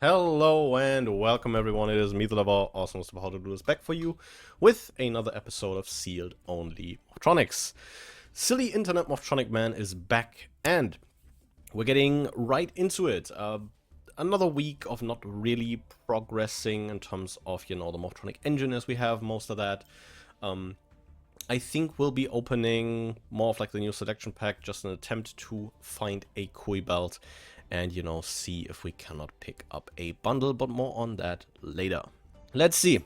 Hello and welcome everyone, it is me, the lover, also Mr. How to Do This, back for you with another episode of Sealed Only Morphtronics. Silly Internet Morphtronic Man is back and we're getting right into it. Another week of not really progressing in terms of, the Morphtronic engine as we have most of that. I think we'll be opening more of like the new selection pack, just an attempt to find a Kui belt and, see if we cannot pick up a bundle, but more on that later. Let's see.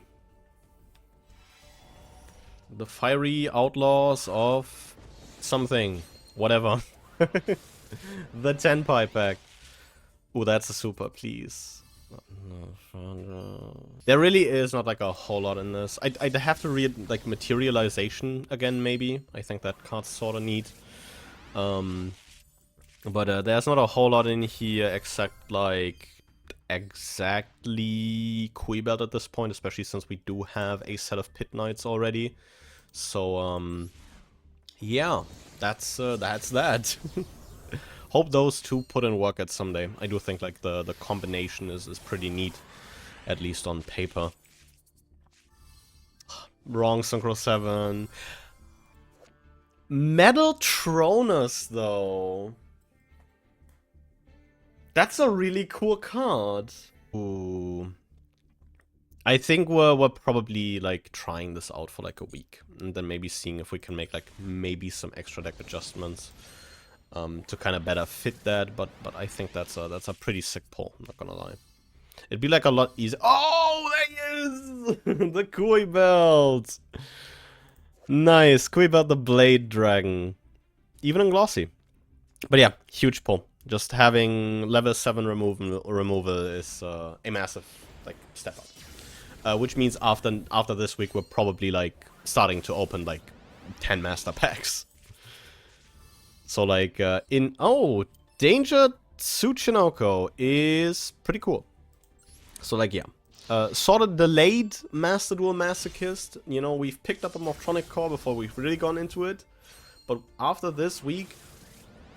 The Fiery Outlaws of something, whatever. The Tenpai pack. Oh, that's a super, please. There really is not like a whole lot in this. I'd have to read like Materialization again, maybe. I think that card's sort of neat. But there's not a whole lot in here except like exactly Kui belt at this point, especially since we do have a set of Pit Knights already. So yeah, that's that. Hope those two put in work at someday. I do think like the combination is pretty neat, at least on paper. Wrong Synchro 7. Metal Tronus though. That's a really cool card. Ooh. I think we're probably like trying this out for like a week and then maybe seeing if we can make like maybe some extra deck adjustments to kind of better fit that, but I think that's a pretty sick pull, I'm not gonna lie. It'd be like a lot easier. Oh, there he is! The Kui belt! Nice, Kui belt the Blade Dragon. Even in Glossy. But yeah, huge pull. Just having level 7 removal is a massive like step up. Which means after this week we're probably like starting to open like 10 master packs. So like Danger Tsuchinoko is pretty cool. So like yeah. Sort of delayed Master Duel Masochist. You know, we've picked up a Morphtronic core before we've really gone into it. But after this week,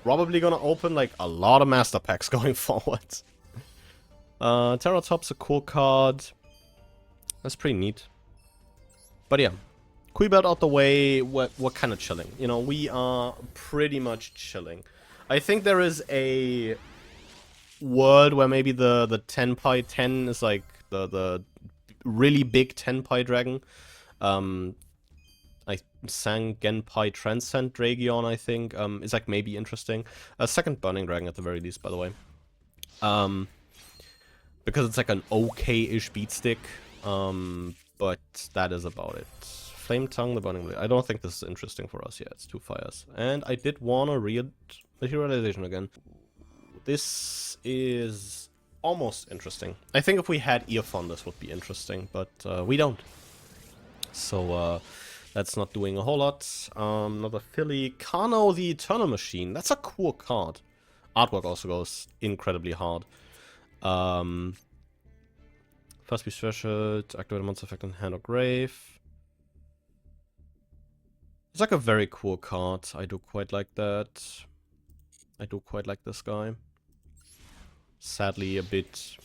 probably gonna open like a lot of master packs going forward. Terratop's a cool card. That's pretty neat. But yeah, Kui belt out the way, we're kind of chilling. You know, we are pretty much chilling. I think there is a world where maybe the Tenpai 10 is like the really big Tenpai dragon. I sang Genpai Transcend Dragion, I think, is like maybe interesting. A second Burning Dragon at the very least, by the way. Because it's like an okay-ish beat stick, but that is about it. Flame Tongue, the Burning Blade. I don't think this is interesting for us yet. It's 2 fires. And I did want to read Materialization again. This is almost interesting. I think if we had Earphone, this would be interesting, but we don't. So, that's not doing a whole lot. Another Philly. Kano the Eternal Machine. That's a cool card. Artwork also goes incredibly hard. First piece threshold. Activate a monster effect on hand or grave. It's like a very cool card. I do quite like that. I do quite like this guy. Sadly, a bit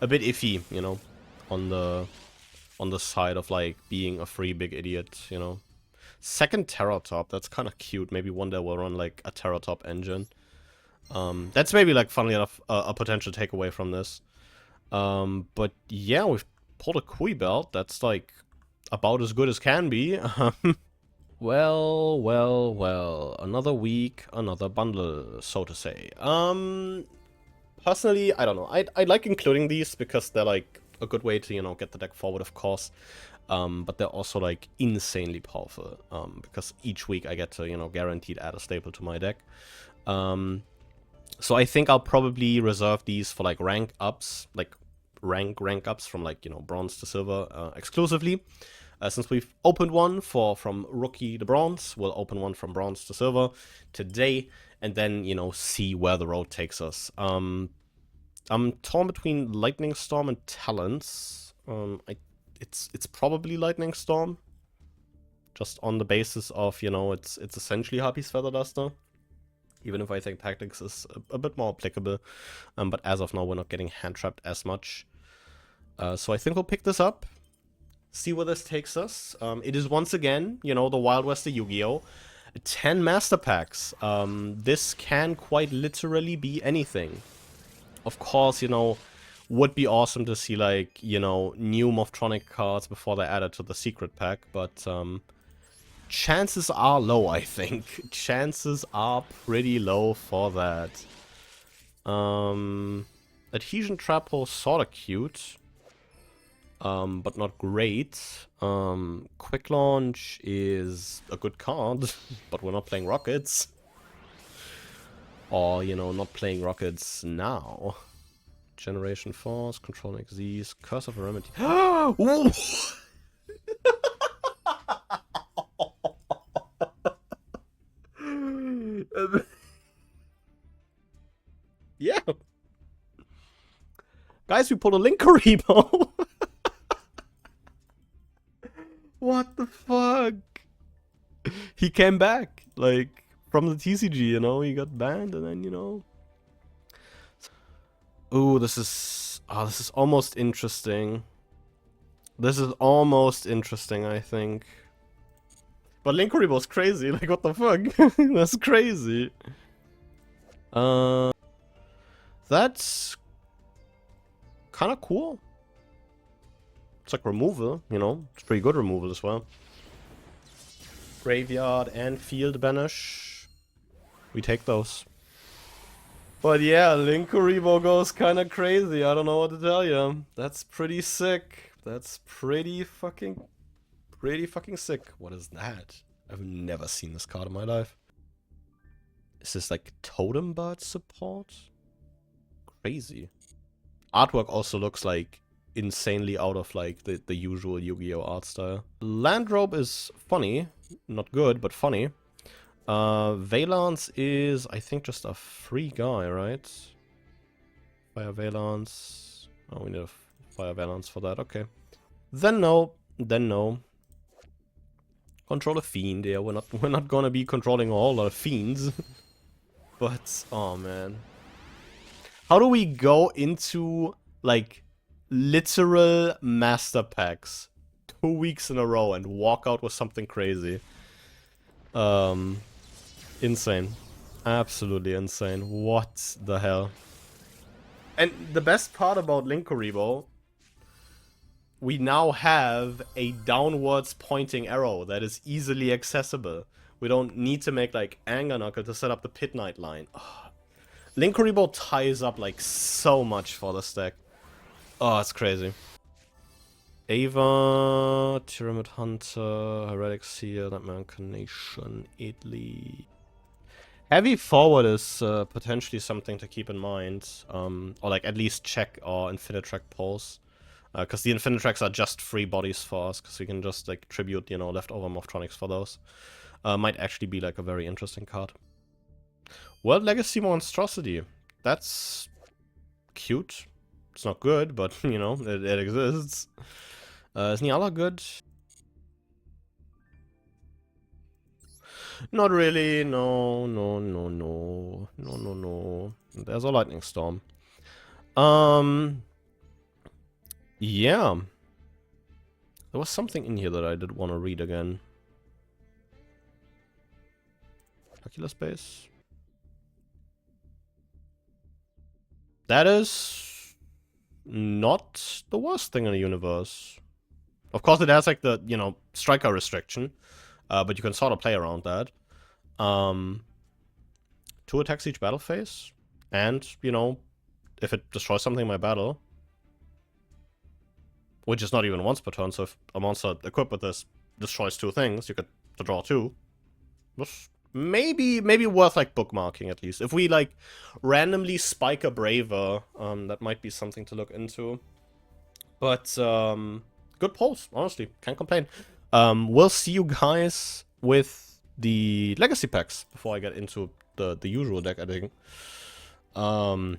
iffy, you know, on the side of like being a free big idiot, you know. Second Terratop, that's kind of cute. Maybe one day we'll run like a Terratop engine. That's maybe like funnily enough a potential takeaway from this. But yeah, we've pulled a Kui belt. That's like about as good as can be. Well, another week, another bundle, so to say. Personally, I don't know. I like including these because they're like a good way to, you know, get the deck forward, of course. But they're also like insanely powerful. Because each week I get to, you know, guaranteed add a staple to my deck. So I think I'll probably reserve these for like rank ups, like rank ups from like, you know, bronze to silver exclusively. Since we've opened one from rookie to bronze, we'll open one from bronze to silver today, and then, you know, see where the road takes us. I'm torn between Lightning Storm and Talons. It's probably Lightning Storm, just on the basis of, you know, it's essentially Harpy's Feather Duster. Even if I think Tactics is a bit more applicable. But as of now, we're not getting hand-trapped as much. So I think we'll pick this up. See where this takes us. It is once again, you know, the Wild West of Yu-Gi-Oh! 10 Master Packs. This can quite literally be anything. Of course, you know, would be awesome to see, like, you know, new Morphtronic cards before they're added to the secret pack, but chances are low, I think. Chances are pretty low for that. Adhesion Trap Hole sorta cute. But not great. Quick Launch is a good card, but we're not playing Rockets. Or, you know, not playing Rockets now. Generation Force, Controlling Xyz, Curse of a Remedy. Yeah. Guys, we pulled a Linkaribo. What the fuck? He came back, like, from the TCG, you know? He got banned and then, you know... Ooh, this is almost interesting. This is almost interesting, I think. But Linkaribo's crazy, like, what the fuck? That's crazy. That's kind of cool. It's like removal, you know? It's pretty good removal as well. Graveyard and Field Banish. We take those. But yeah, Linkaribo goes kind of crazy. I don't know what to tell you. That's pretty sick. That's pretty fucking sick. What is that? I've never seen this card in my life. Is this like Totem Bird support? Crazy. Artwork also looks like insanely out of like the usual Yu-Gi-Oh art style. Landrobe is funny. Not good, but funny. Valance is, I think, just a free guy, right? Fire Valance. Oh, we need a Fire Valance for that. Okay. Then no. Then no. Control a fiend. Yeah, we're not gonna be controlling a whole lot of fiends. But oh man, how do we go into like literal master packs 2 weeks in a row and walk out with something crazy? Insane. Absolutely insane. What the hell? And the best part about Linkaribo, we now have a downwards pointing arrow that is easily accessible. We don't need to make like Anger Knuckle to set up the Pit Knight line. Oh. Linkaribo ties up like so much for the stack. Oh, it's crazy. Ava, Pyramid Hunter, Heretic Seal, Nightmare Incarnation, Italy. Heavy forward is potentially something to keep in mind, or like at least check our Infinitrack pulse, because the Infinitracks are just free bodies for us, because we can just like tribute, you know, leftover Morphtronics for those. Might actually be like a very interesting card. World Legacy Monstrosity. That's cute. It's not good, but you know, it exists. Is Niala good? Not really. No. There's a Lightning Storm. Yeah. There was something in here that I did want to read again. Hercules Base. That is not the worst thing in the universe. Of course, it has like the, you know, striker restriction. But you can sort of play around that. 2 attacks each battle phase. And, you know, if it destroys something in my battle, which is not even once per turn, so if a monster equipped with this destroys 2 things, you get to draw 2. That's maybe worth like bookmarking at least. If we like randomly spike a Braver, that might be something to look into. But good pulls, honestly, can't complain. We'll see you guys with the legacy packs before I get into the usual deck editing. Oh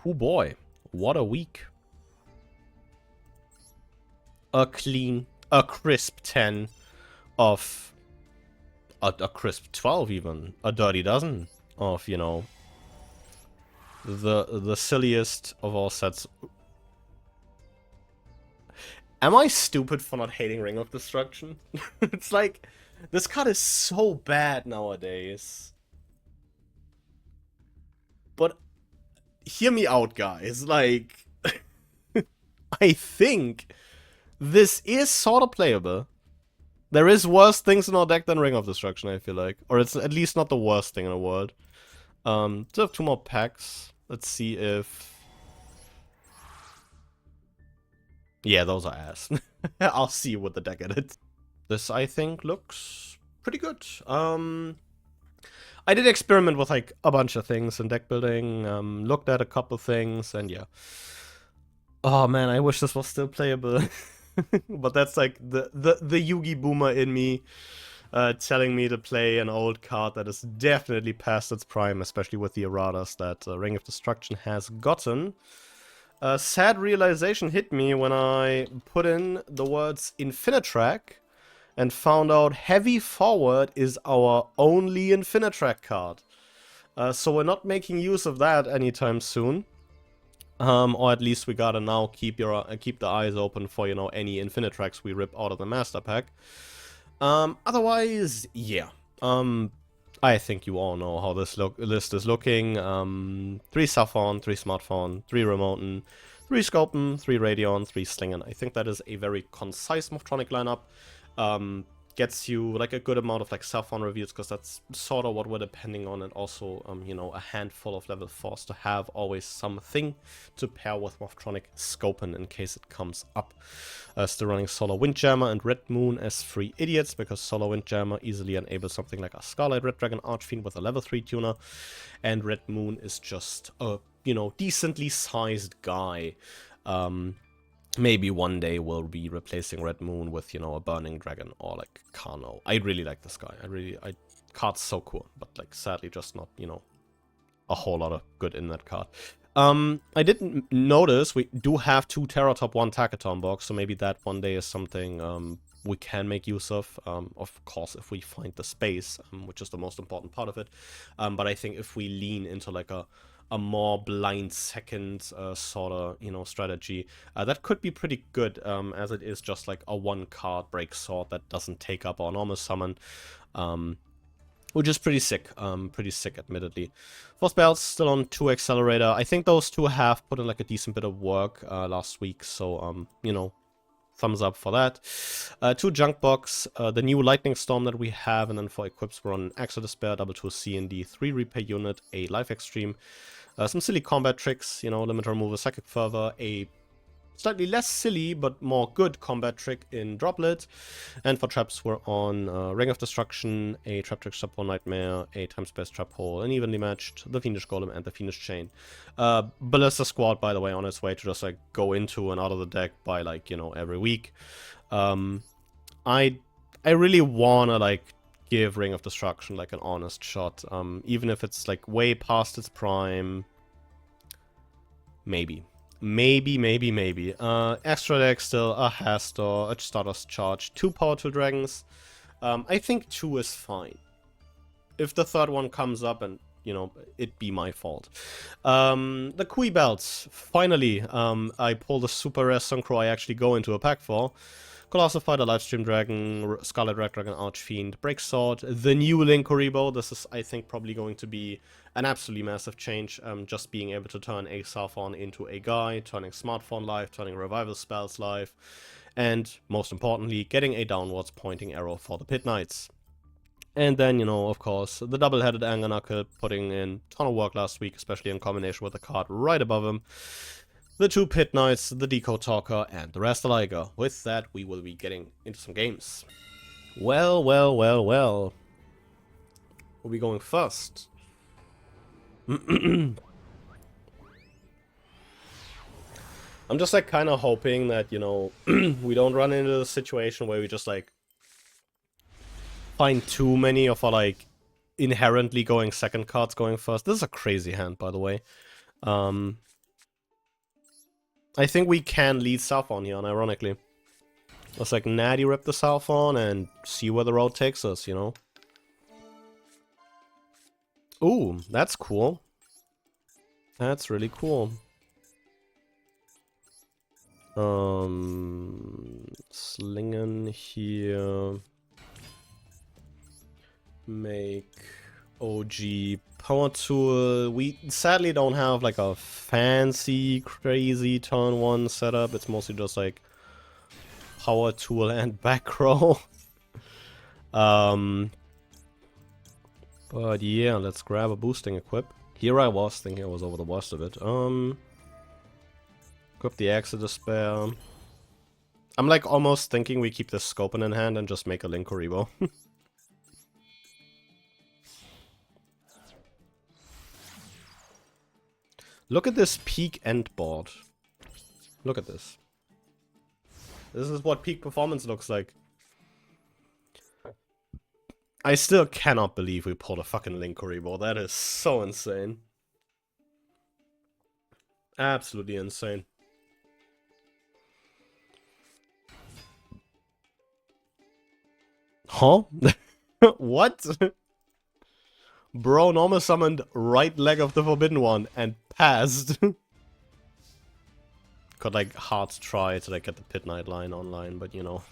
boy, what a week. A crisp 10 of a crisp 12 even, a dirty dozen of, you know, the silliest of all sets. Am I stupid for not hating Ring of Destruction? It's like, this card is so bad nowadays. But hear me out, guys. Like, I think this is sort of playable. There is worse things in our deck than Ring of Destruction, I feel like. Or it's at least not the worst thing in the world. So I have 2 more packs. Let's see if... Yeah, those are ass. I'll see what the deck edit. This, I think, looks pretty good. I did experiment with, like, a bunch of things in deck building. Looked at a couple things, and yeah. Oh, man, I wish this was still playable. But that's, like, the Yugi Boomer in me. Telling me to play an old card that is definitely past its prime, especially with the erratas that Ring of Destruction has gotten. A sad realization hit me when I put in the words Infinitrack and found out Heavy Forward is our only Infinitrack card. So we're not making use of that anytime soon. Or at least we gotta now keep the eyes open for, you know, any Infinitracks we rip out of the Master Pack. Otherwise, yeah. I think you all know how this list is looking. 3 Saffron, 3 Smartphone, 3 Remoten, 3 Sculpin, 3 Radion, 3 Slingen. I think that is a very concise Morphtronic lineup. Gets you like a good amount of like Saffron reviews, because that's sort of what we're depending on, and also you know, a handful of level 4s to have always something to pair with Morphtronic Scopen in case it comes up. Still running Solar Windjammer and Red Moon as free idiots, because Solar Windjammer easily enables something like a Scarlet Red Dragon Archfiend with a level 3 tuner, and Red Moon is just a, you know, decently sized guy. Maybe one day we'll be replacing Red Moon with, you know, a Burning Dragon or like Carno. I really like this guy. Card's so cool, but like sadly just not, you know, a whole lot of good in that card. I didn't notice we do have 2 Terratop, 1 Takaton box, so maybe that one day is something we can make use of course, if we find the space, which is the most important part of it. But I think if we lean into like a more blind second sort of, you know, strategy, that could be pretty good, as it is just like a 1-card break sword that doesn't take up our normal summon, which is pretty sick, admittedly. 4 spells, still on 2 Accelerator. I think those 2 have put in like a decent bit of work last week, so, you know, thumbs up for that. 2 Junk Box, the new Lightning Storm that we have, and then for equips we're on Extra Despair, double 2 C&D, 3 Repair Unit, a Life Extreme, some silly combat tricks, you know, Limit Removal, Psychic Fervor, a slightly less silly but more good combat trick in Droplet, and for traps we're on Ring of Destruction, a Trap Trick Trap Hole Nightmare, a Time Space Trap Hole, and evenly matched the Fiendish Golem and the Fiendish Chain. Ballista Squad, by the way, on its way to just like go into and out of the deck by like, you know, every week. I really wanna like give Ring of Destruction like an honest shot, even if it's like way past its prime. Maybe. Extra deck still, a Hastor, a Stardust Charge, 2 Powerful Dragons. I think 2 is fine. If the 3rd one comes up, and, you know, it be my fault. The Kui Belts. Finally, I pulled a super rare Synchro I actually go into a pack for. Colossal Fighter, Livestream Dragon, Scarlet Red Dragon, Archfiend, Break Sword, the new Link Kuribo. This is, I think, probably going to be an absolutely massive change. Just being able to turn a Saffron into a guy, turning Smartphone live, turning Revival Spells live, and, most importantly, getting a downwards pointing arrow for the Pit Knights. And then, you know, of course, the double-headed Anger Knuckle, putting in a ton of work last week, especially in combination with the card right above him. The 2 Pit Knights, the Decode Talker, and the Rastaliger. With that, we will be getting into some games. Well. We'll be going first. I'm just like kind of hoping that, you know, we don't run into the situation where we just like find too many of our like inherently going second cards going first. This is a crazy hand, by the way. I think we can lead Saffron here, unironically. Let's like natty rip the Saffron and see where the road takes us, you know? Ooh, that's cool. That's really cool. Slingen here. Make OG power tool. We sadly don't have like a fancy, crazy turn 1 setup. It's mostly just like power tool and back row. But yeah, let's grab a boosting equip. Here I was thinking I was over the worst of it. Equip the Axe of Despair. I'm like almost thinking we keep this Scopen in hand and just make a Linkuriboh. Look at this peak end board. Look at this. This is what peak performance looks like. I still cannot believe we pulled a fucking Linkuriboh. That is so insane. Absolutely insane. Huh? What? Bro normal summoned right leg of the Forbidden One and passed. Could like hard try to like get the Pit Knight line online, but you know.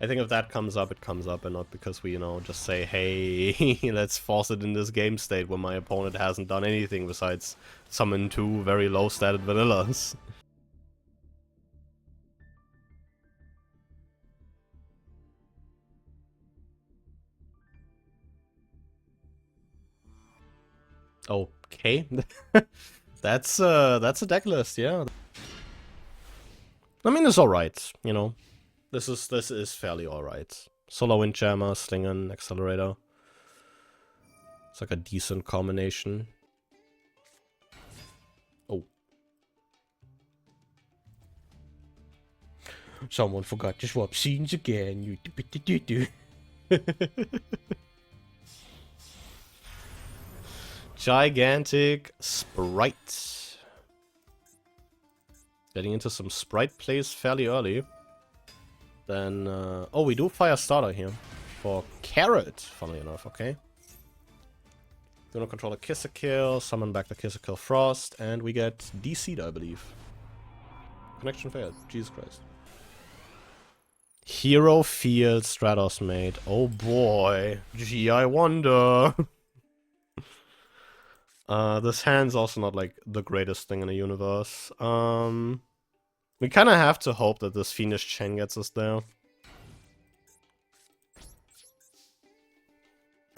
I think if that comes up, it comes up, and not because we, you know, just say, hey, let's force it in this game state when my opponent hasn't done anything besides summon 2 very low stated vanillas. Okay. That's a deck list, yeah. I mean, it's alright, you know. This is fairly alright. Solar Windjammer, Slingen, Accelerator. It's like a decent combination. Oh. Someone forgot to swap scenes again. You Gigantic Sprite. Getting into some Sprite plays fairly early. Then, oh, we do Fire Starter here. For Carrot, funnily enough, okay. Do not control a Kisser Kill, summon back the Kisser Kill Frost, and we get DC'd, I believe. Connection failed. Jesus Christ. Hero Field Stratos Mate. Oh boy. Gee, I wonder. This hand's also not like the greatest thing in the universe. We kind of have to hope that this Fiendish Chain gets us there.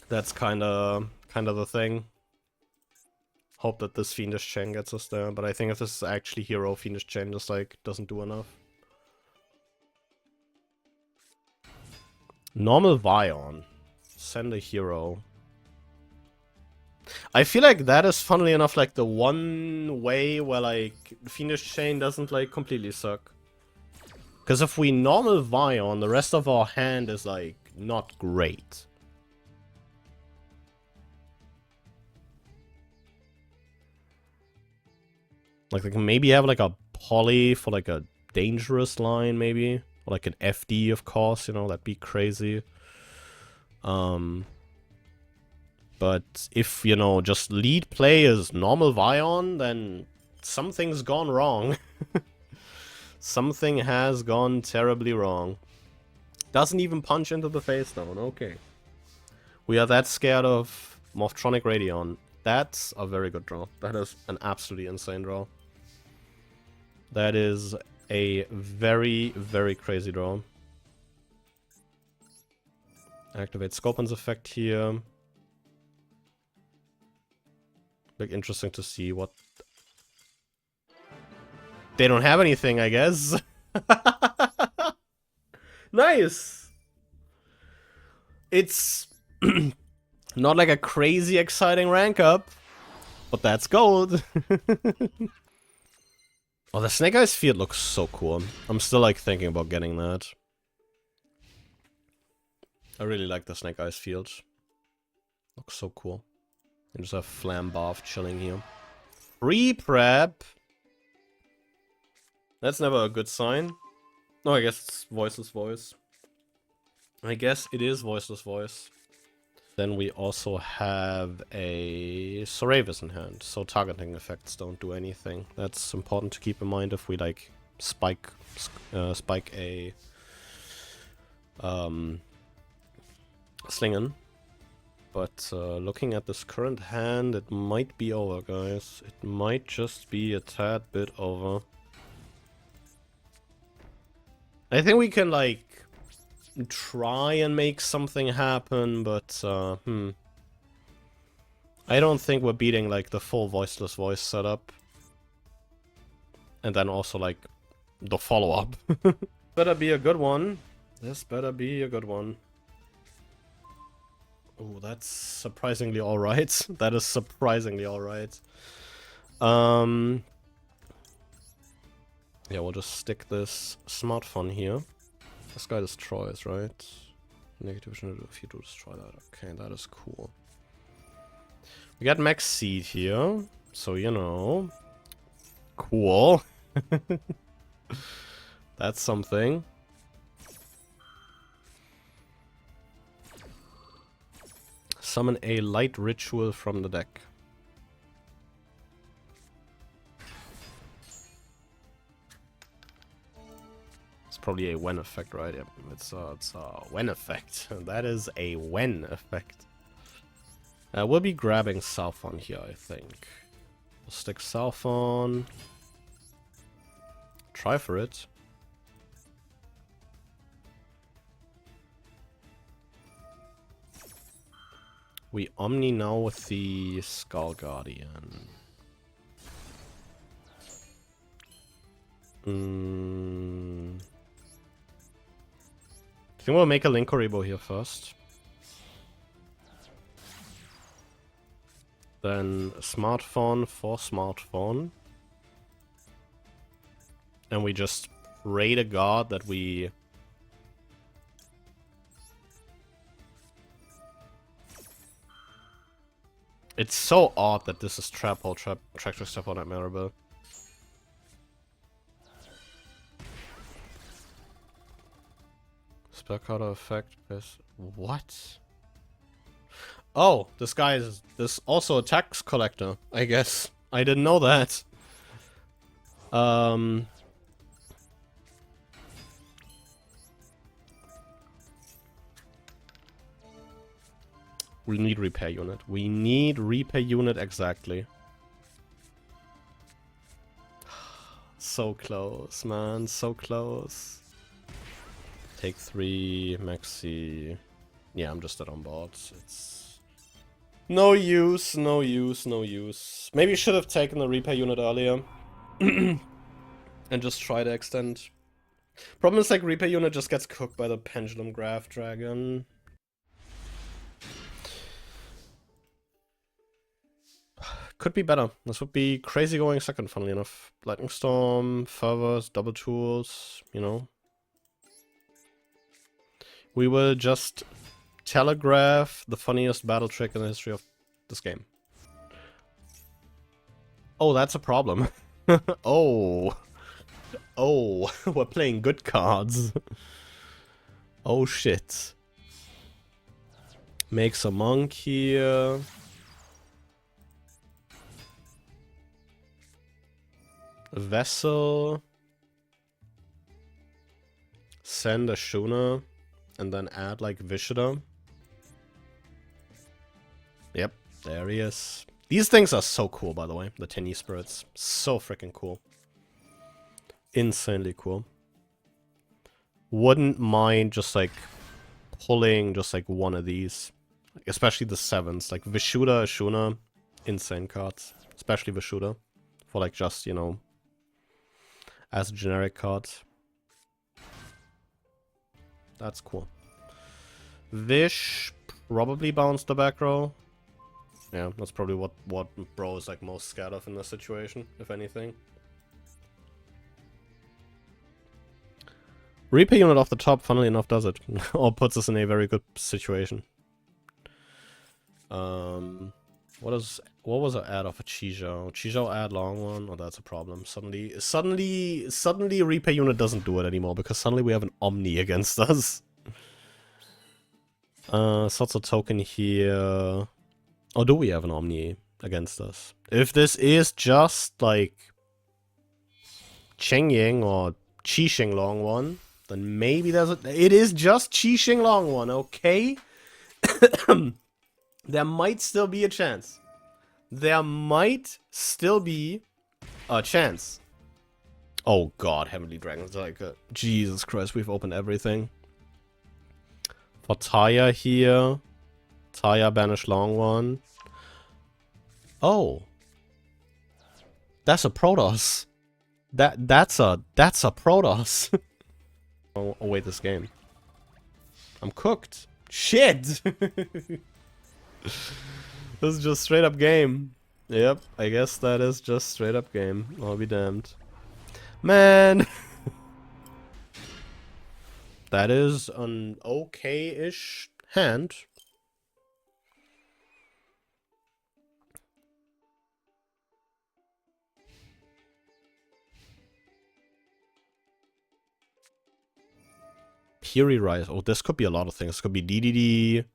That's kind of the thing. Hope that this Fiendish Chain gets us there, but I think if this is actually Hero, Fiendish Chain just like doesn't do enough. Normal Vion. Send a hero. I feel like that is, funnily enough, like the one way where like Fiendish Chain doesn't like completely suck. Because if we normal Vion, the rest of our hand is like not great. Like they can maybe have like a poly for like a dangerous line, maybe. Or like an FD, of course, you know, that'd be crazy. But if, you know, just lead play is normal Vion, then something's gone wrong. Something has gone terribly wrong. Doesn't even punch into the face down, okay. We are that scared of Morphtronic Radion. That's a very good draw. That is an absolutely insane draw. That is a very, very crazy draw. Activate Scopen's effect here. Like, interesting to see what... They don't have anything, I guess. Nice! It's not like a crazy exciting rank up, but that's gold. Oh, the Snake Eyes Field looks so cool. I'm still like thinking about getting that. I really like the Snake Eyes Field. Looks so cool. And just have Flambarf chilling here. Free prep. That's never a good sign. No, I guess it's Voiceless Voice. I guess it is Voiceless Voice. Then we also have a Soravis in hand, so targeting effects don't do anything. That's important to keep in mind if we like spike a Slingen. But looking at this current hand, it might be over, guys. It might just be a tad bit over. I think we can like try and make something happen, but I don't think we're beating like the full voiceless voice setup. And then also like the follow-up. Better be a good one. This better be a good one. Oh, that's surprisingly alright. That is surprisingly alright. Yeah, we'll just stick this smartphone here. This guy destroys, right? Negative if you do destroy that. Okay, that is cool. We got Max Seed here, so you know. Cool. That's something. Summon a light ritual from the deck. It's probably a when effect, right? Yeah, it's a when effect. That is a when effect. We'll be grabbing Southon here, I think. We'll stick Southon. Try for it. We Omni now with the Skull Guardian. I think we'll make a Linkoribo here first. Then a Smartphone for Smartphone. And we just pray to God that we... It's so odd that this is Trap Hole, Tractor Step on that Maribel. Spell card effect is... What? Oh, this guy is... This also a tax collector, I guess. I didn't know that. We need repair unit. We need repair unit exactly. So close, man. So close. Take 3, Maxi. Yeah, I'm just dead on board. It's... No use, no use, no use. Maybe should have taken the repair unit earlier. And just try to extend. Problem is, like, repair unit just gets cooked by the Pendulum Graph Dragon. Could be better. This would be crazy going second, funnily enough. Lightning Storm, Fervors, Double Tools, you know. We will just telegraph the funniest battle trick in the history of this game. Oh, that's a problem. Oh. Oh, we're playing good cards. Oh shit. Makes a monk here. A vessel. Send a Shuna. And then add like Vishada. Yep, there he is. These things are so cool, by the way. The Tiny Spirits. So freaking cool. Insanely cool. Wouldn't mind just like pulling just like one of these. Especially the 7s. Like Vishuda, Ashuna. Insane cards. Especially Vishuda. For like just, you know, as a generic card. That's cool. Vish probably bounced the back row. Yeah, that's probably what bro is like most scared of in this situation, if anything. Repair unit off the top, funnily enough, does it. Or puts us in a very good situation. What was our add off a Chizhou? Chizhou add long one? Oh, that's a problem. Suddenly repair unit doesn't do it anymore because suddenly we have an Omni against us. Sorts of token here. Or do we have an Omni against us? If this is just like Cheng Ying or Qi Sheng Long one, then maybe there's a. It is just Qi Sheng Long one, okay? There might still be a chance. There might still be a chance. Oh god, Heavenly Dragons, like, Jesus Christ, we've opened everything. For Taya here. Taya banish long one. Oh. That's a Protoss. That's a Protoss. Oh, wait, this game. I'm cooked. Shit! This is just straight up game. Yep, I guess that is just straight up game. I'll be damned. Man! That is an okay-ish hand. Fury Rise. Oh, this could be a lot of things. This could be DDD.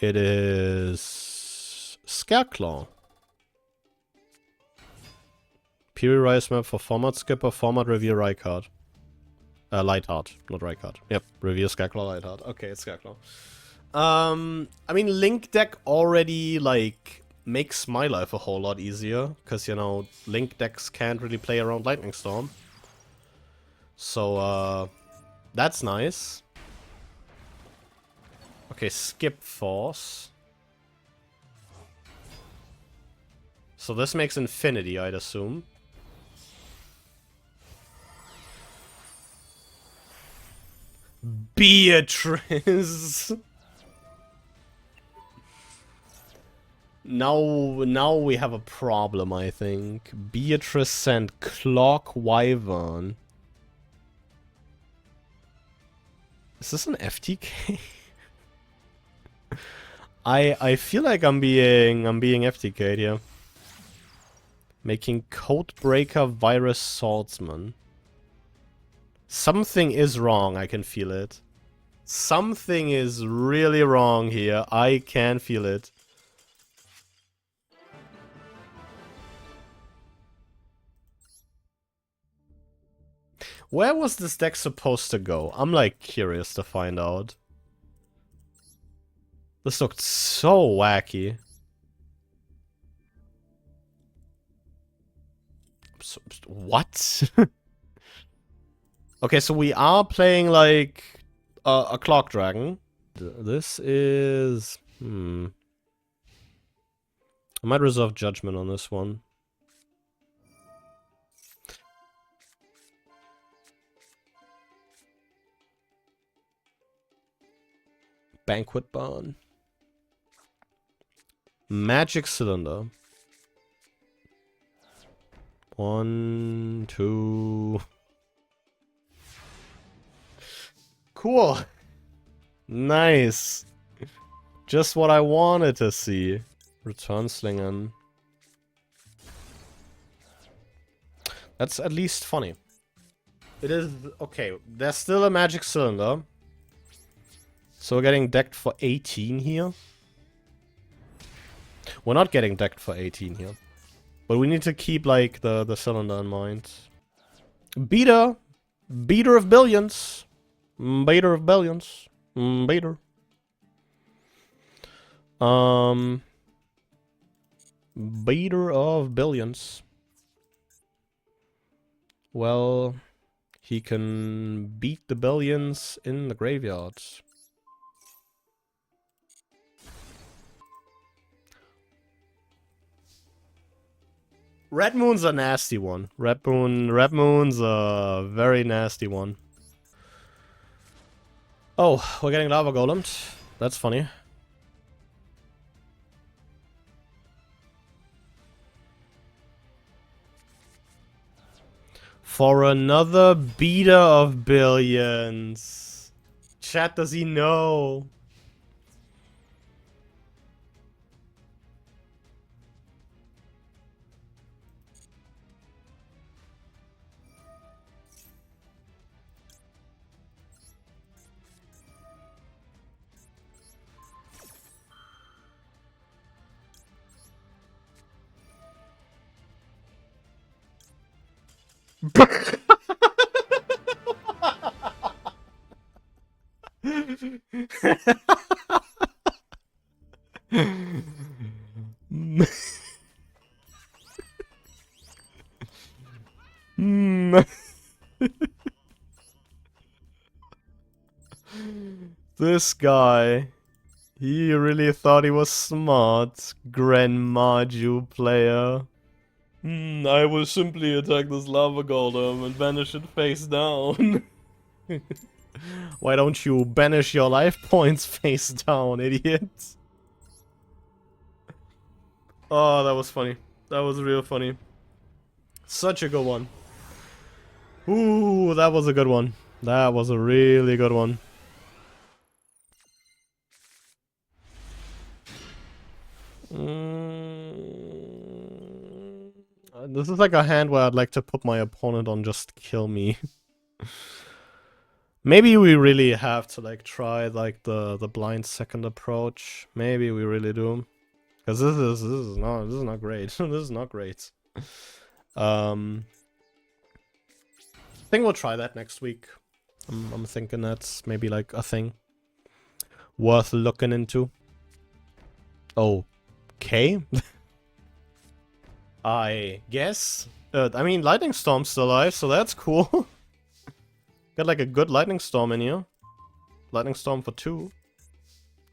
It is Scareclaw. Fury Rise map for format skipper, format review Rykard. Lightheart, not Rykard. Yep, review Scareclaw, Lightheart. Okay, it's Scareclaw. I mean, Link deck already, like, makes my life a whole lot easier. Because, you know, Link decks can't really play around Lightning Storm. So, that's nice. Okay, skip Force. So this makes Infinity, I'd assume. Beatrice! Now we have a problem, I think. Beatrice and Clock Wyvern. Is this an FTK? I feel like I'm being FTK'd here. Making Codebreaker Virus Swordsman. Something is wrong, I can feel it. Something is really wrong here. I can feel it. Where was this deck supposed to go? I'm like curious to find out. This looked so wacky. What? Okay, so we are playing like a Clock Dragon. This is... I might reserve judgment on this one. Banquet Barn. Magic Cylinder. 1, 2... Cool. Nice. Just what I wanted to see. Return Slingern. That's at least funny. It is... Okay, there's still a Magic Cylinder. So we're getting decked for 18 here. We're not getting decked for 18 here. But we need to keep, like, the cylinder in mind. Beater! Beater of billions! Beater of billions. Beater. Beater of billions. Well, he can beat the billions in the graveyards. Red Moon's a nasty one. Red Moon's a very nasty one. Oh, we're getting Lava Golemed. That's funny. For another beater of billions. Chat, does he know? This guy, he really thought he was smart, Grandma Jew player. I will simply attack this lava golem and banish it face down. Why don't you banish your life points face down, idiot? Oh, that was funny. That was real funny. Such a good one. Ooh, that was a good one. That was a really good one. This is like a hand where I'd like to put my opponent on just kill me. Maybe we really have to like try like the blind second approach. Maybe we really do. Because this is not great. This is not great. I think we'll try that next week. I'm thinking that's maybe like a thing worth looking into. Okay. I guess. I mean, Lightning Storm's still alive, so that's cool. Got like a good Lightning Storm in here. Lightning Storm for 2.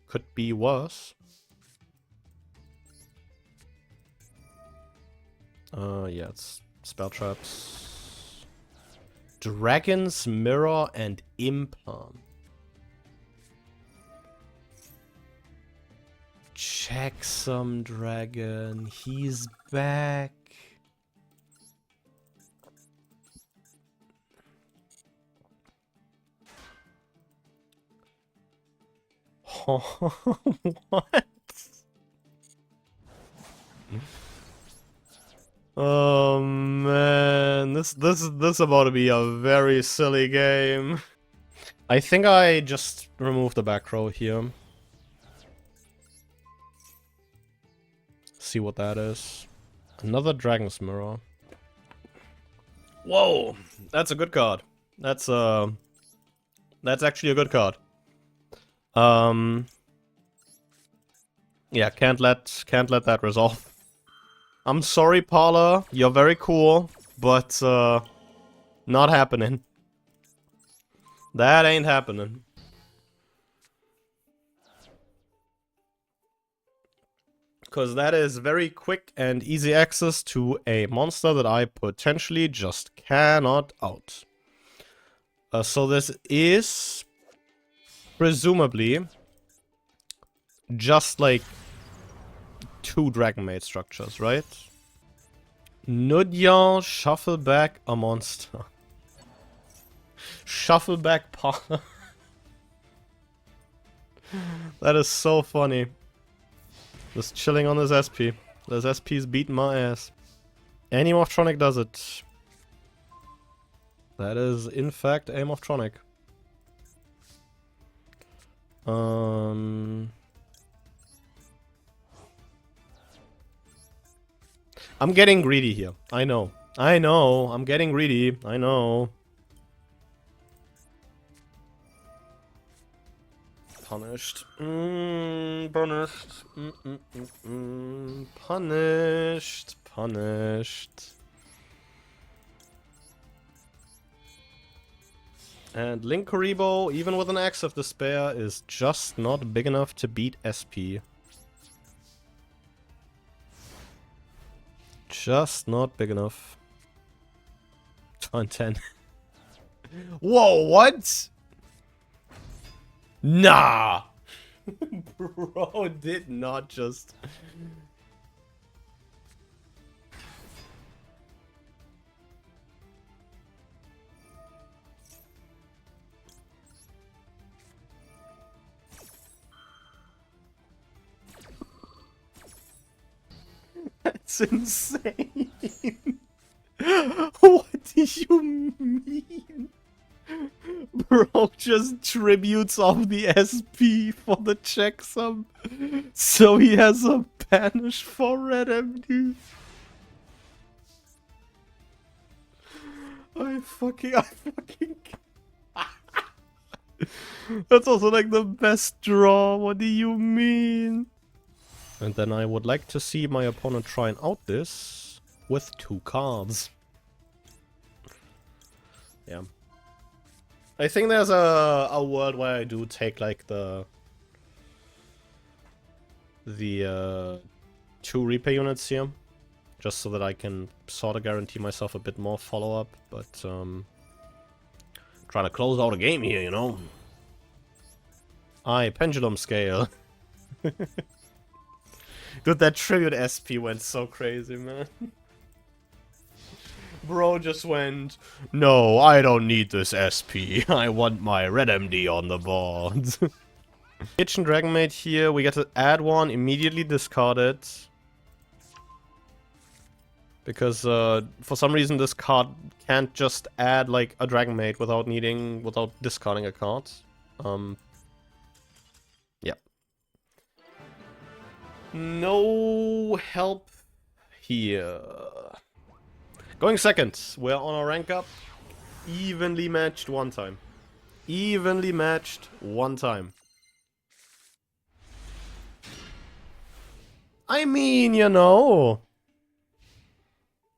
Could be worse. Yeah, it's spell traps. Dragon's Mirror and Implant. Checksum Dragon, he's back. What? Oh man, this is about to be a very silly game. I think I just removed the back row here. See what that is. Another Dragon's Mirror. Whoa, that's a good card. That's actually a good card. Yeah, can't let that resolve. I'm sorry, Paula. You're very cool, but not happening. That ain't happening. Because that is very quick and easy access to a monster that I potentially just cannot out. So this is presumably just like 2 Dragon Maid structures, right? Nudyan, shuffle back a monster. Shuffle back Paula. That is so funny. Just chilling on this SP. This SP's beating my ass. Any Morphtronic does it. That is, in fact, a Morphtronic. I'm getting greedy here. I know. I know. I'm getting greedy. I know. Punished. Punished. Punished. Punished. And Link Karibo, even with an Axe of Despair, is just not big enough to beat SP. Just not big enough. Turn 10. Whoa, what? Nah! Bro did not just... That's insane. What do you mean? Bro just tributes off the SP for the checksum. So he has a banish for red MD. fucking... That's also like the best draw. What do you mean? And then I would like to see my opponent try and out this with 2 cards. Yeah. I think there's a world where I do take like the 2 Reaper units here. Just so that I can sort of guarantee myself a bit more follow-up, but trying to close out a game here, you know? Pendulum Scale. Dude, that Tribute SP went so crazy, man. Bro just went, no, I don't need this SP. I want my red MD on the board. Kitchen Dragon Maid here. We get to add 1, immediately discard it. Because for some reason this card can't just add like a Dragon Maid without discarding a card. Yeah. No help here. Going second. We're on a rank up. Evenly matched 1 time. Evenly matched 1 time. I mean, you know.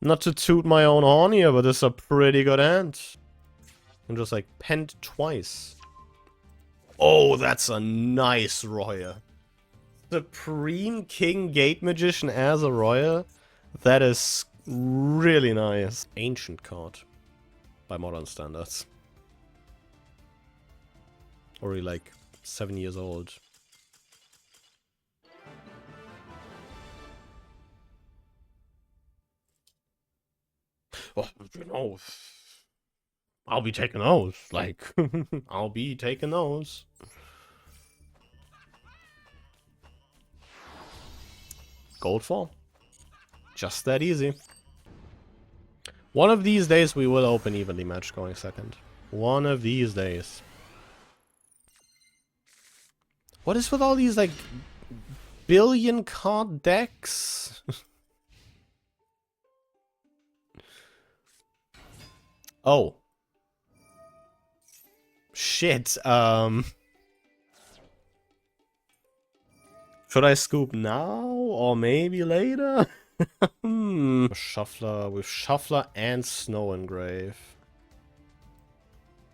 Not to toot my own horn here, but this is a pretty good hand. And just like penned twice. Oh, that's a nice Roya. Supreme King Gate Magician as a Roya. That is really nice. Ancient card. By modern standards. Already like 7 years old. Oh, you know, I'll be taking those. Like, I'll be taking those. Goldfall. Just that easy. One of these days we will open evenly matched going second. One of these days. What is with all these, like, billion card decks? Oh. Shit, should I scoop now or maybe later? Shuffler with Shuffler and Snow Engrave.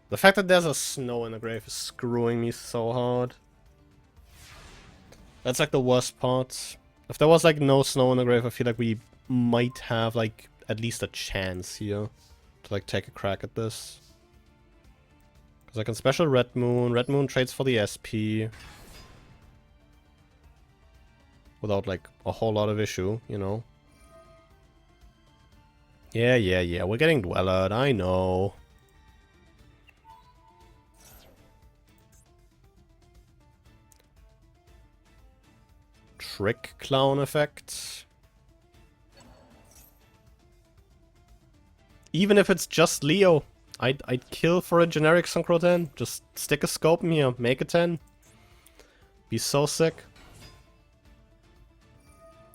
The fact that there's a Snow Engrave is screwing me so hard. That's like the worst part. If there was like no Snow Engrave, I feel like we might have like at least a chance here to like take a crack at this. Because I can special Red Moon. Red Moon trades for the SP. Without like a whole lot of issue, you know. Yeah, we're getting Dwellered, I know. Trick Clown effect. Even if it's just Leo, I'd kill for a generic Synchro 10. Just stick a scope in here, make a 10. Be so sick.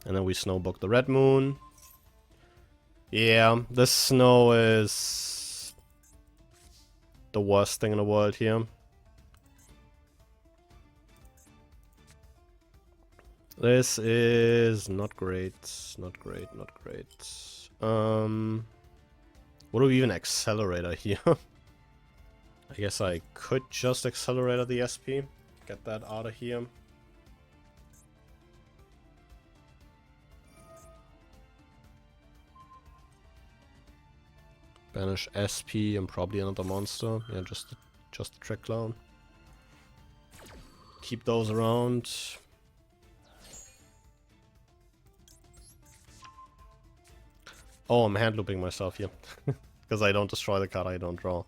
And then we snowbook the Red Moon. Yeah, this snow is the worst thing in the world here. This is not great, not great, not great. What do we even accelerator here? I guess I could just accelerator the SP. Get that out of here. Banish SP and probably another monster. Yeah, just a Trick Clown. Keep those around. Oh, I'm hand looping myself here. Because I don't destroy the card I don't draw.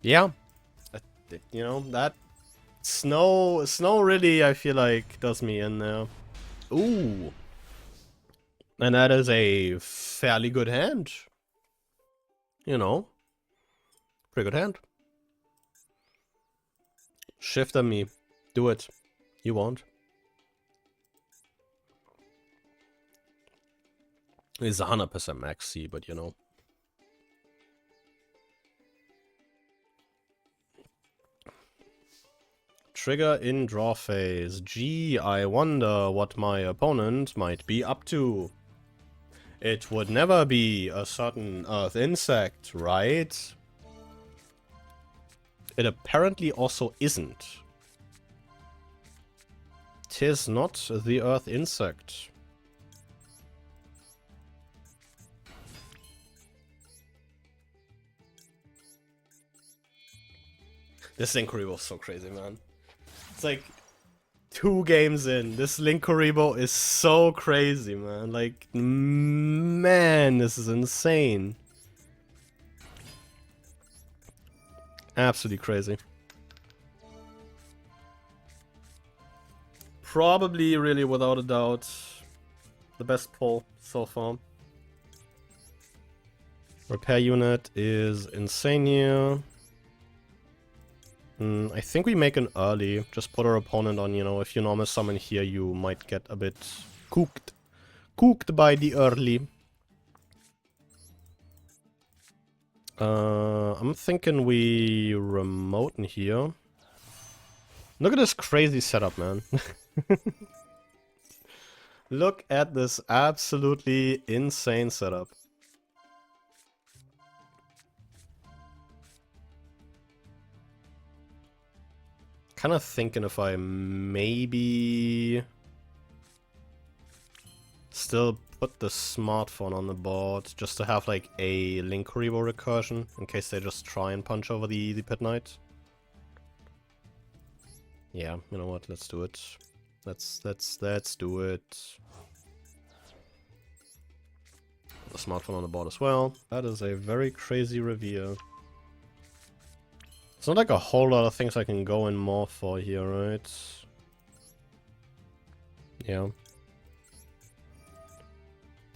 Yeah. You know, that snow really, I feel like, does me in there. Ooh. And that is a fairly good hand. You know. Pretty good hand. Shift on me. Do it. You won't. It's 100% max C, but you know. Trigger in draw phase. Gee, I wonder what my opponent might be up to. It would never be a certain earth insect, right? It apparently also isn't. 'Tis not the earth insect. This Linkuriboh is so crazy, man. It's like 2 games in. This Linkuriboh is so crazy, man. Like, man, this is insane. Absolutely crazy. Probably, really, without a doubt, the best pull so far. Repair unit is insane here. I think we make an early. Just put our opponent on, you know, if you normal summon here, you might get a bit cooked. Cooked by the early. I'm thinking we remote in here. Look at this crazy setup, man. Look at this absolutely insane setup. Kind of thinking if I maybe still put the smartphone on the board just to have like a Linkuriboh recursion in case they just try and punch over the Pit Knight. Yeah, you know what? Let's do it. Let's do it. The smartphone on the board as well. That is a very crazy reveal. It's not like a whole lot of things I can go in more for here, right? Yeah.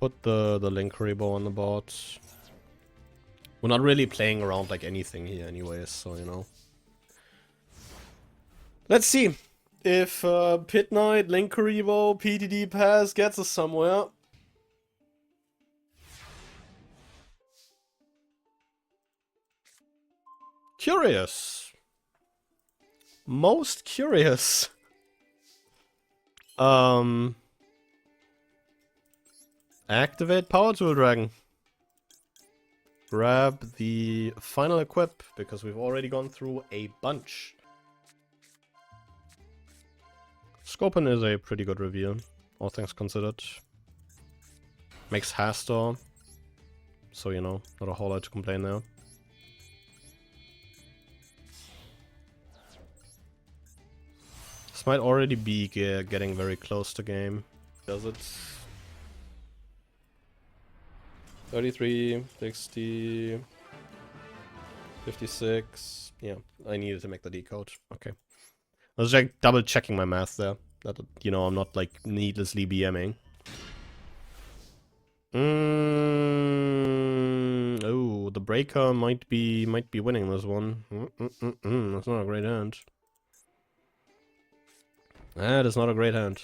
Put the Linkuriboh on the board. We're not really playing around like anything here anyways, so you know. Let's see if Pit Knight, Linkuriboh, PTD pass gets us somewhere. Curious. Most curious. Activate Power Tool Dragon. Grab the final equip, because we've already gone through a bunch. Scorpion is a pretty good reveal, all things considered. Makes Hastor, so you know, not a whole lot to complain there. This might already be getting very close to game. Does it? 33, 60, 56. Yeah, I needed to make the decode. Okay. I was like double checking my math there. That, you know, I'm not like needlessly BMing. Oh, the breaker might be winning this one. That's not a great hand. That is not a great hand.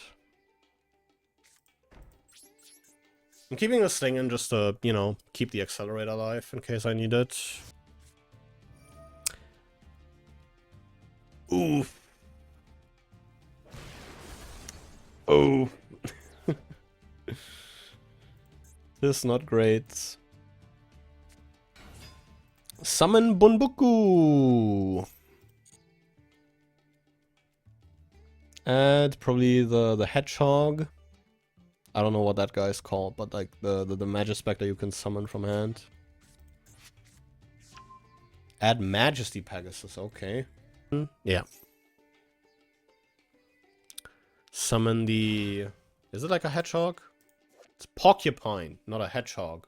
I'm keeping this thing in just to, you know, keep the accelerator alive in case I need it. Oof. Oh. This is not great. Summon Bunbuku. Add probably the hedgehog. I don't know what that guy is called, but like the Magispectre you can summon from hand. Add Majesty Pegasus, okay. Yeah. Summon the... Is it like a hedgehog? It's porcupine, not a hedgehog.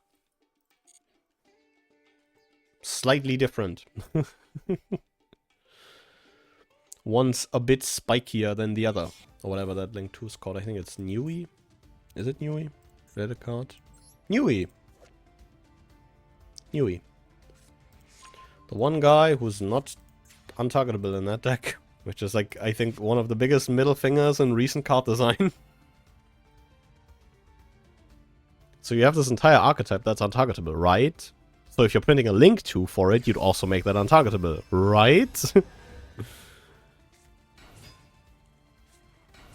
Slightly different. One's a bit spikier than the other. Or whatever that Link 2 is called. I think it's Nui. Is it Nui? Read a card? Nui! Nui. The one guy who's not untargetable in that deck. Which is like, I think, one of the biggest middle fingers in recent card design. So you have this entire archetype that's untargetable, right? So if you're printing a Link 2 for it, you'd also make that untargetable, right?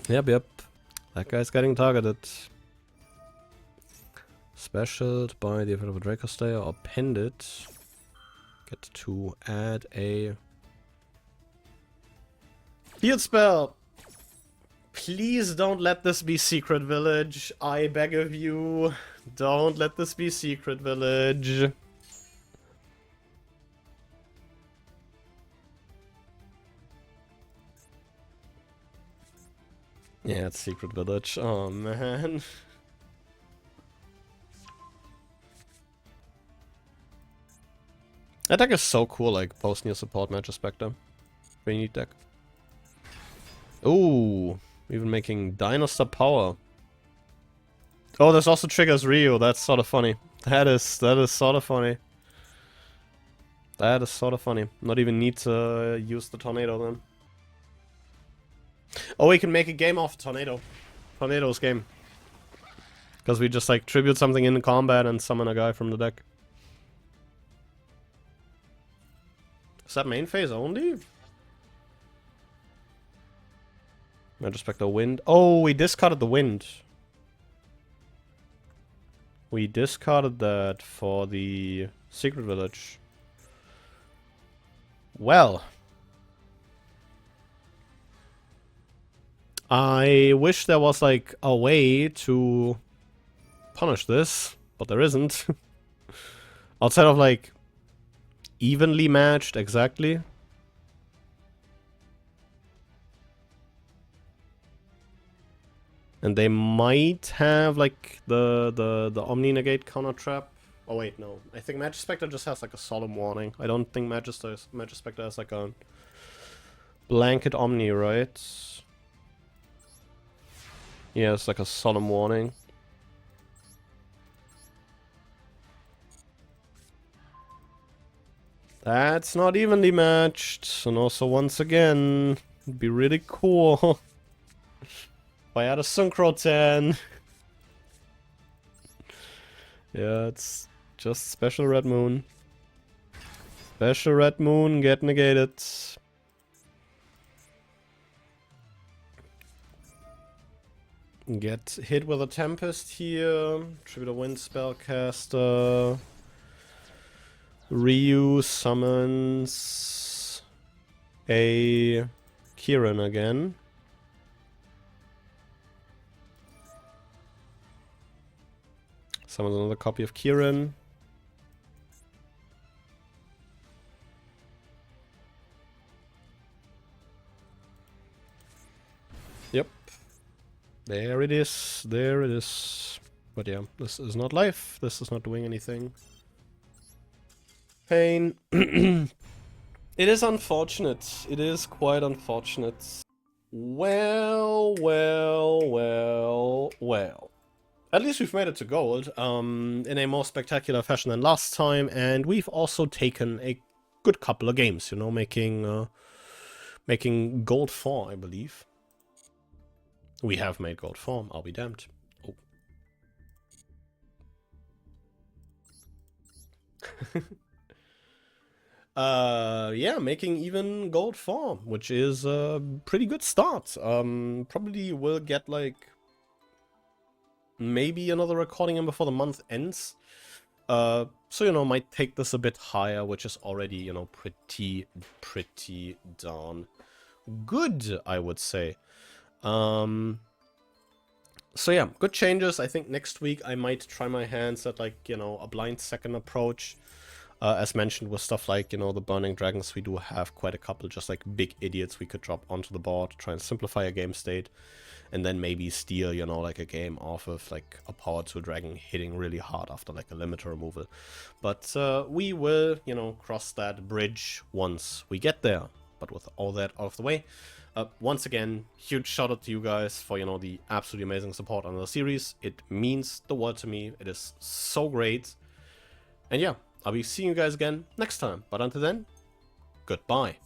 Yep. That guy's getting targeted. Specialed by the effect of a Draco Slayer or pinned it. Get to add a heal spell. Please don't let this be Secret Village. I beg of you. Don't let this be Secret Village. Yeah, it's Secret Village. Oh, man. That deck is so cool, like, post-near support Magic Spectre. Very neat deck. Ooh, even making Dinosaur Power. Oh, this also triggers Ryu. That's sort of funny. That is sort of funny. That is sort of funny. Not even need to use the Tornado then. Oh, we can make a game off Tornado. Tornado's game. Because we just like tribute something in combat and summon a guy from the deck. Is that main phase only? Magic Spectre Wind. Oh, we discarded the Wind. We discarded that for the Secret Village. Well. I wish there was like a way to punish this, but there isn't. Outside of like evenly matched exactly. And they might have like the Omni Negate counter trap. Oh wait, no. I think Magic Spectre just has like a solemn warning. I don't think Magic Spectre has like a blanket Omni, right? Yeah, it's like a solemn warning. That's not evenly matched. And also, once again, it'd be really cool if I had a Synchro 10. Yeah, it's just Special Red Moon. Special Red Moon, get negated. Get hit with a Tempest here. Tribute a Wind Spellcaster. Ryu summons a Kieran again. Summons another copy of Kieran. Yep. There it is. There it is. But yeah, this is not life. This is not doing anything. Pain. It is unfortunate. It is quite unfortunate. Well. At least we've made it to gold, in a more spectacular fashion than last time, and we've also taken a good couple of games, you know, making gold 4, I believe. We have made gold 4, I'll be damned. Oh. Yeah, making even gold 4, which is a pretty good start. Probably will get like maybe another recording in before the month ends. So, you know, might take this a bit higher, which is already, you know, pretty darn good, I would say. So yeah, good changes. I think next week I might try my hands at like, you know, a blind second approach. As mentioned with stuff like, you know, the Burning Dragons, we do have quite a couple just like big idiots we could drop onto the board, try and simplify a game state, and then maybe steal, you know, like a game off of like a Power 2 Dragon hitting really hard after like a limiter removal. But we will, you know, cross that bridge once we get there. But with all that out of the way, once again, huge shout out to you guys for, you know, the absolutely amazing support on the series. It means the world to me. It is so great. And yeah, I'll be seeing you guys again next time. But until then, goodbye.